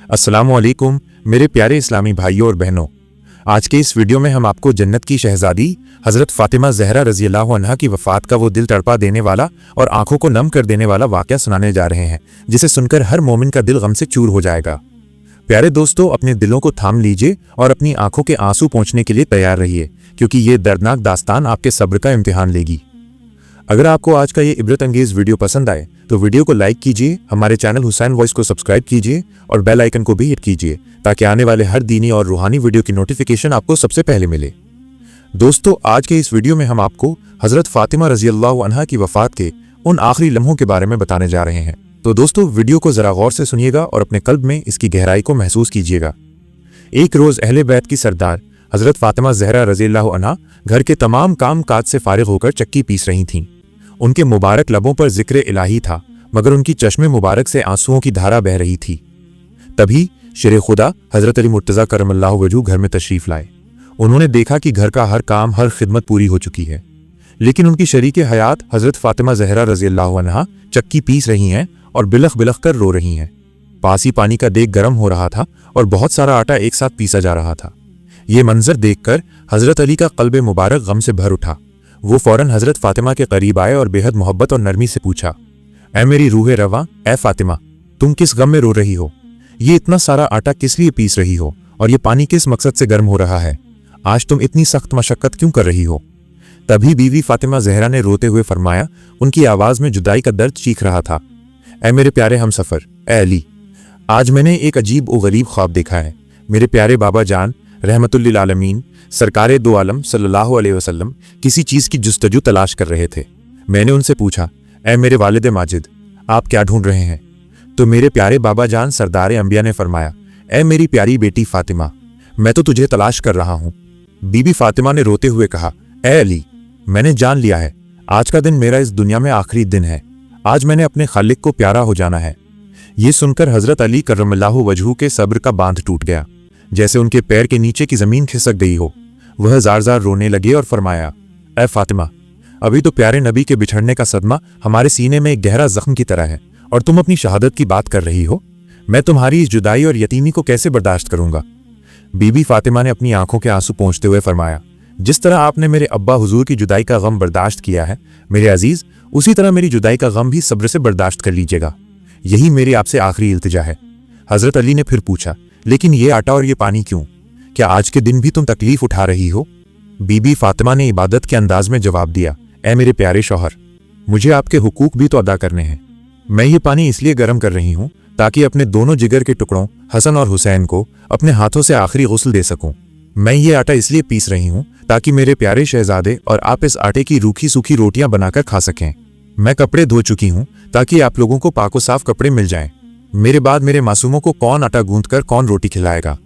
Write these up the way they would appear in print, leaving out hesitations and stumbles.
अस्सलामुअलैकुम मेरे प्यारे इस्लामी भाइयों और बहनों। आज के इस वीडियो में हम आपको जन्नत की शहजादी हज़रत फ़ातिमा ज़हरा रज़ी अल्लाह अन्हा की वफ़ात का वो दिल तड़पा देने वाला और आंखों को नम कर देने वाला वाक़या सुनाने जा रहे हैं, जिसे सुनकर हर मोमिन का दिल गम से चूर हो जाएगा। प्यारे दोस्तों, अपने दिलों को थाम लीजिए और अपनी आंखों के आंसू पोंछने के लिए तैयार रहिए, क्योंकि ये दर्दनाक दास्तान आपके सब्र का इम्तिहान लेगी। अगर आपको आज का ये इबरत अंगेज़ वीडियो पसंद आए तो वीडियो को लाइक कीजिए, हमारे चैनल हुसैन वॉइस को सब्सक्राइब कीजिए और बेल आइकन को भी हिट कीजिए, ताकि आने वाले हर दीनी और रूहानी वीडियो की नोटिफिकेशन आपको सबसे पहले मिले। दोस्तों, आज के इस वीडियो में हम आपको हज़रत फ़ातिमा रज़ी अल्लाह अन्हा की वफ़ात के उन आखिरी लम्हों के बारे में बताने जा रहे हैं। तो दोस्तों, वीडियो को ज़रा गौर से सुनिएगा और अपने कल्ब में इसकी गहराई को महसूस कीजिएगा। एक रोज़ अहले बैत की सरदार हज़रत फ़ातिमा ज़हरा रज़ी अल्लाह अन्हा घर के तमाम काम काज से फारिग होकर चक्की पीस रही थीं। उनके मुबारक लबों पर जिक्र इलाही था, मगर उनकी चश्मे मुबारक से आंसुओं की धारा बह रही थी। तभी शेर खुदा हज़रत अली मुर्तज़ा करमल्लाहु वजहू घर में तशरीफ़ लाए। उन्होंने देखा कि घर का हर काम, हर खिदमत पूरी हो चुकी है, लेकिन उनकी शरीके हयात हज़रत फ़ातिमा ज़हरा रज़ी अल्लाह अन्हा चक्की पीस रही हैं और बिलख बिलख कर रो रही हैं। पास ही पानी का देग गर्म हो रहा था और बहुत सारा आटा एक साथ पीसा जा रहा था। ये मंजर देखकर हज़रत अली का क़ल्ब मुबारक गम से भर उठा। वो फौरन हज़रत फ़ातिमा के करीब आए और बेहद मोहब्बत और नरमी से पूछा, ऐ मेरी रूह रवा, ऐ फ़ातिमा, तुम किस गम में रो रही हो? ये इतना सारा आटा किस लिए पीस रही हो और ये पानी किस मकसद से गर्म हो रहा है? आज तुम इतनी सख्त मशक्क़त क्यों कर रही हो? तभी बीवी फ़ातिमा ज़हरा ने रोते हुए फरमाया, उनकी आवाज़ में जुदाई का दर्द चीख रहा था, ऐ मेरे प्यारे हमसफ़र, ऐ अली, आज मैंने एक अजीब व गरीब ख्वाब देखा है। मेरे प्यारे बाबा जान रहमतुल लिल आलमीन सरकारे दो आलम सल्लल्लाहु अलैहि वसल्लम किसी चीज़ की जुस्तजू तलाश कर रहे थे। मैंने उनसे पूछा, ऐ मेरे वालिद माजिद, आप क्या ढूंढ रहे हैं? तो मेरे प्यारे बाबा जान सरदारे अंबिया ने फरमाया, ऐ मेरी प्यारी बेटी फ़ातिमा, मैं तो तुझे तलाश कर रहा हूँ। बीबी फ़ातिमा ने रोते हुए कहा, ऐ अली, मैंने जान लिया है, आज का दिन मेरा इस दुनिया में आखिरी दिन है। आज मैंने अपने खालिक को प्यारा हो जाना है। ये सुनकर हज़रत अली करमल्लाहु वजहू के सब्र का बांध टूट गया, जैसे उनके पैर के नीचे की ज़मीन खिसक गई हो। वह ज़ार ज़ार रोने लगे और फरमाया, ऐ फ़ातिमा, अभी तो प्यारे नबी के बिछड़ने का सदमा हमारे सीने में एक गहरा ज़ख्म की तरह है और तुम अपनी शहादत की बात कर रही हो। मैं तुम्हारी इस जुदाई और यतीमी को कैसे बर्दाश्त करूँगा? बीबी फ़ातिमा ने अपनी आंखों के आंसू पोंछते हुए फरमाया, जिस तरह आपने मेरे अब्बा हुजूर की जुदाई का गम बर्दाश्त किया है मेरे अजीज़, उसी तरह मेरी जुदाई का गम भी सब्र से बर्दाश्त कर लीजिएगा। यही मेरी आपसे आखिरी इल्तिजा है। हज़रत अली ने फिर पूछा, लेकिन ये आटा और ये पानी क्यों? क्या आज के दिन भी तुम तकलीफ उठा रही हो? बीबी फ़ातिमा ने इबादत के अंदाज में जवाब दिया, ऐ मेरे प्यारे शौहर, मुझे आपके हुकूक भी तो अदा करने हैं। मैं ये पानी इसलिए गर्म कर रही हूँ ताकि अपने दोनों जिगर के टुकड़ों हसन और हुसैन को अपने हाथों से आखिरी गुस्ल दे सकूं। मैं ये आटा इसलिए पीस रही हूँ ताकि मेरे प्यारे शहजादे और आप इस आटे की रूखी सूखी रोटियां बनाकर खा सकें। मैं कपड़े धो चुकी हूँ ताकि आप लोगों को पाको साफ कपड़े मिल जाएं। मेरे बाद मेरे मासूमों को कौन आटा गूंथ कर कौन रोटी खिलाएगा?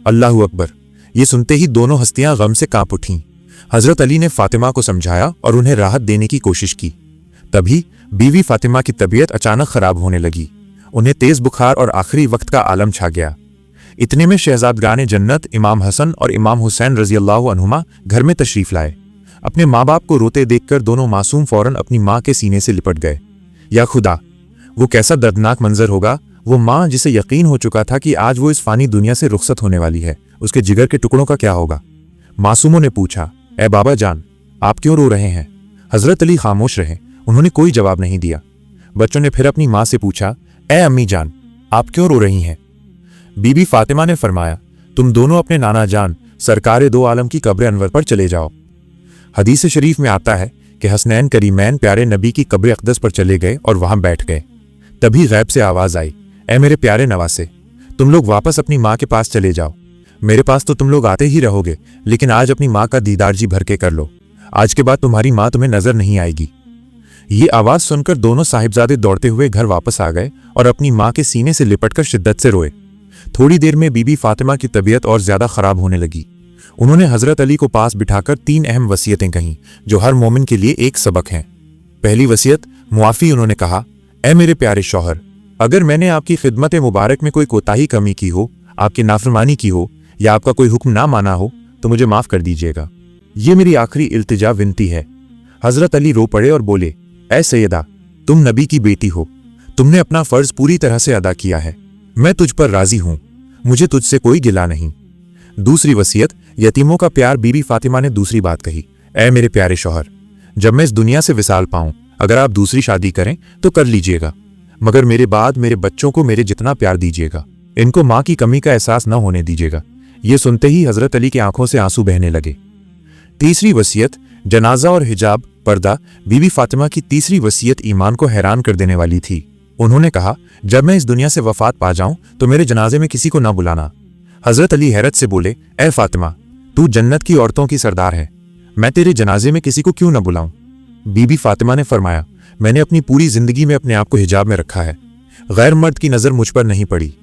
अल्लाहु अकबर। ये सुनते ही दोनों हस्तियां गम से कांप उठीं। हज़रत अली ने फ़ातिमा को समझाया और उन्हें राहत देने की कोशिश की। तभी बीवी फ़ातिमा की तबीयत अचानक ख़राब होने लगी। उन्हें तेज़ बुखार और आखिरी वक्त का आलम छा गया। इतने में शहजादगाने जन्नत इमाम हसन और इमाम हुसैन रज़ी अल्लाह अन्हुमा घर में तशरीफ़ लाए। अपने माँ बाप को रोते देखकर दोनों मासूम फ़ौरन अपनी माँ के सीने से लिपट गए। या खुदा, वो कैसा दर्दनाक मंजर होगा! वो माँ जिसे यकीन हो चुका था कि आज वो इस फ़ानी दुनिया से रुखसत होने वाली है, उसके जिगर के टुकड़ों का क्या होगा? मासूमों ने पूछा, ऐ बाबा जान, आप क्यों रो रहे हैं? हज़रत अली खामोश रहे, उन्होंने कोई जवाब नहीं दिया। बच्चों ने फिर अपनी माँ से पूछा, ऐ अम्मी जान, आप क्यों रो रही हैं? बीबी फ़ातिमा ने फरमाया, तुम दोनों अपने नाना जान सरकारे दो आलम की कब्र अनवर पर चले जाओ। हदीस शरीफ में आता है कि हसनैन करीमैन प्यारे नबी की कब्र अक़दस पर चले गए और वहां बैठ गए। तभी गैब से आवाज़ आई, ऐ मेरे प्यारे नवासे, तुम लोग वापस अपनी माँ के पास चले जाओ। मेरे पास तो तुम लोग आते ही रहोगे, लेकिन आज अपनी माँ का दीदार जी भर के कर लो। आज के बाद तुम्हारी माँ तुम्हें नजर नहीं आएगी। ये आवाज़ सुनकर दोनों साहिबजादे दौड़ते हुए घर वापस आ गए और अपनी माँ के सीने से लिपटकर शिद्दत से रोए। थोड़ी देर में बीबी फ़ातिमा की तबीयत और ज़्यादा ख़राब होने लगी। उन्होंने हज़रत अली को पास बिठाकर 3 अहम वसीयतें कहीं, जो हर मोमिन के लिए एक सबक हैं। पहली वसीयत मुआफ़ी। उन्होंने कहा, ऐ मेरे प्यारे शौहर, अगर मैंने आपकी खिदमत मुबारक में कोई कोताही कमी की हो, आपकी नाफरमानी की हो या आपका कोई हुक्म ना माना हो तो मुझे माफ़ कर दीजिएगा। ये मेरी आखिरी इल्तिजा विनती है। हज़रत अली रो पड़े और बोले, ऐ सैयदा, तुम नबी की बेटी हो, तुमने अपना फ़र्ज़ पूरी तरह से अदा किया है। मैं तुझ पर राज़ी हूँ। मुझे तुझसे कोई गिला नहीं। दूसरी वसीयत, यतीमों का प्यार। बीबी फातिमा ने दूसरी बात कही, ऐ मेरे प्यारे शौहर, जब मैं इस दुनिया से विसाल पाऊं, अगर आप दूसरी शादी करें तो कर लीजिएगा, मगर मेरे बाद मेरे बच्चों को मेरे जितना प्यार दीजिएगा, इनको माँ की कमी का एहसास न होने दीजिएगा। ये सुनते ही हजरत अली की आंखों से आंसू बहने लगे। तीसरी वसीयत, जनाजा और हिजाब, पर्दा। बीबी फातिमा की तीसरी वसीयत ईमान को हैरान कर देने वाली थी। उन्होंने कहा, जब मैं इस दुनिया से वफात पा जाऊं तो मेरे जनाजे में किसी को न बुलाना। हजरत अली हैरत से बोले, ऐ फातिमा, तू जन्नत की औरतों की सरदार है, मैं तेरे जनाजे में किसी को क्यों न बुलाऊं? बीबी फातिमा ने फरमाया, मैंने अपनी पूरी जिंदगी में अपने आप को हिजाब में रखा है, गैर मर्द की नज़र मुझ पर नहीं पड़ी।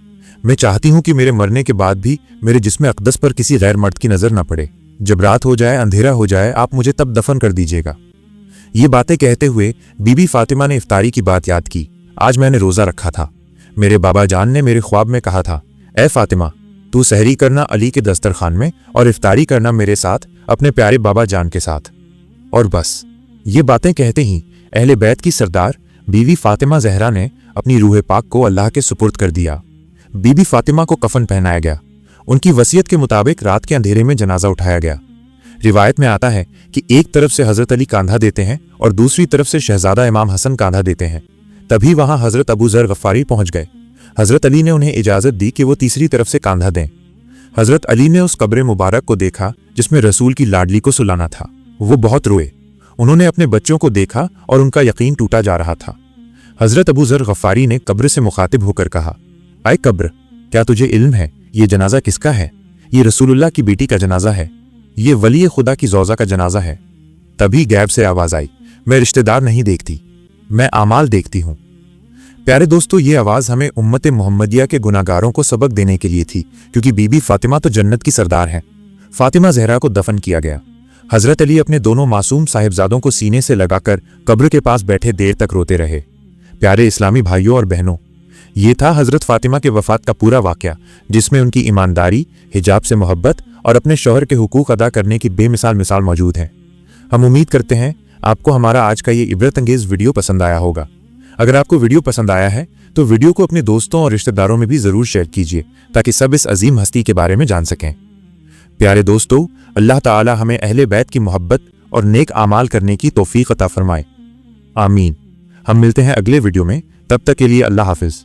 मैं चाहती हूं कि मेरे मरने के बाद भी मेरे जिस्म अक़दस पर किसी गैर मर्द की नज़र न पड़े। जब रात हो जाए, अंधेरा हो जाए, आप मुझे तब दफन कर दीजिएगा। ये बातें कहते हुए बीबी फातिमा ने इफ्तारी की बात याद की। आज मैंने रोज़ा रखा था। मेरे बाबा जान ने मेरे ख्वाब में कहा था, ऐ फातिमा, तू सहरी करना अली के दस्तरखान में और इफ्तारी करना मेरे साथ, अपने प्यारे बाबा जान के साथ। और बस ये बातें कहते ही अहले बैत की सरदार बीवी फातिमा जहरा ने अपनी रूह पाक को अल्लाह के सुपुर्द कर दिया। बीबी फातिमा को कफन पहनाया गया। उनकी वसीयत के मुताबिक रात के अंधेरे में जनाजा उठाया गया। रिवायत में आता है कि एक तरफ से हजरत अली कांधा देते हैं और दूसरी तरफ से शहजादा इमाम हसन कांधा देते हैं। तभी वहां हजरत अबू जर गफ्फारी पहुंच गए। हजरत अली ने उन्हें इजाजत दी कि वो तीसरी तरफ से कांधा दें। हजरत अली ने उस कब्र मुबारक को देखा जिसमें रसूल की लाडली को सुलाना था। वो बहुत रोए। उन्होंने अपने बच्चों को देखा और उनका यकीन टूटा जा रहा था। हजरत अबू जर गफ्फारी ने कब्र से मुखातिब होकर कहा, आए कब्र, क्या तुझे इल्म है ये जनाजा किसका है? ये रसूलुल्लाह की बेटी का जनाजा है, ये वली खुदा की ज़ौजा का जनाजा है। तभी गैब से आवाज आई, मैं रिश्तेदार नहीं देखती, मैं आमाल देखती हूँ। प्यारे दोस्तों, ये आवाज़ हमें उम्मत मुहम्मदिया के गुनाहगारों को सबक देने के लिए थी, क्योंकि बीबी फातिमा तो जन्नत की सरदार हैं। फातिमा जहरा को दफन किया गया। हजरत अली अपने दोनों मासूम साहिबजादों को सीने से लगाकर कब्र के पास बैठे देर तक रोते रहे। प्यारे इस्लामी भाइयों और बहनों, ये था हजरत फातिमा के वफात का पूरा वाक़या, जिसमें उनकी ईमानदारी, हिजाब से मोहब्बत और अपने शौहर के हुकूक अदा करने की बेमिसाल मिसाल मौजूद है। हम उम्मीद करते हैं आपको हमारा आज का ये इबरत अंगेज़ वीडियो पसंद आया होगा। अगर आपको वीडियो पसंद आया है तो वीडियो को अपने दोस्तों और रिश्तेदारों में भी ज़रूर शेयर कीजिए, ताकि सब इस अजीम हस्ती के बारे में जान सकें। प्यारे दोस्तों, अल्लाह ताला हमें अहले बैत की मोहब्बत और नेक आमाल करने की तौफीक अता फरमाए। आमीन। हम मिलते हैं अगले वीडियो में, तब तक के लिए अल्लाह हाफिज़।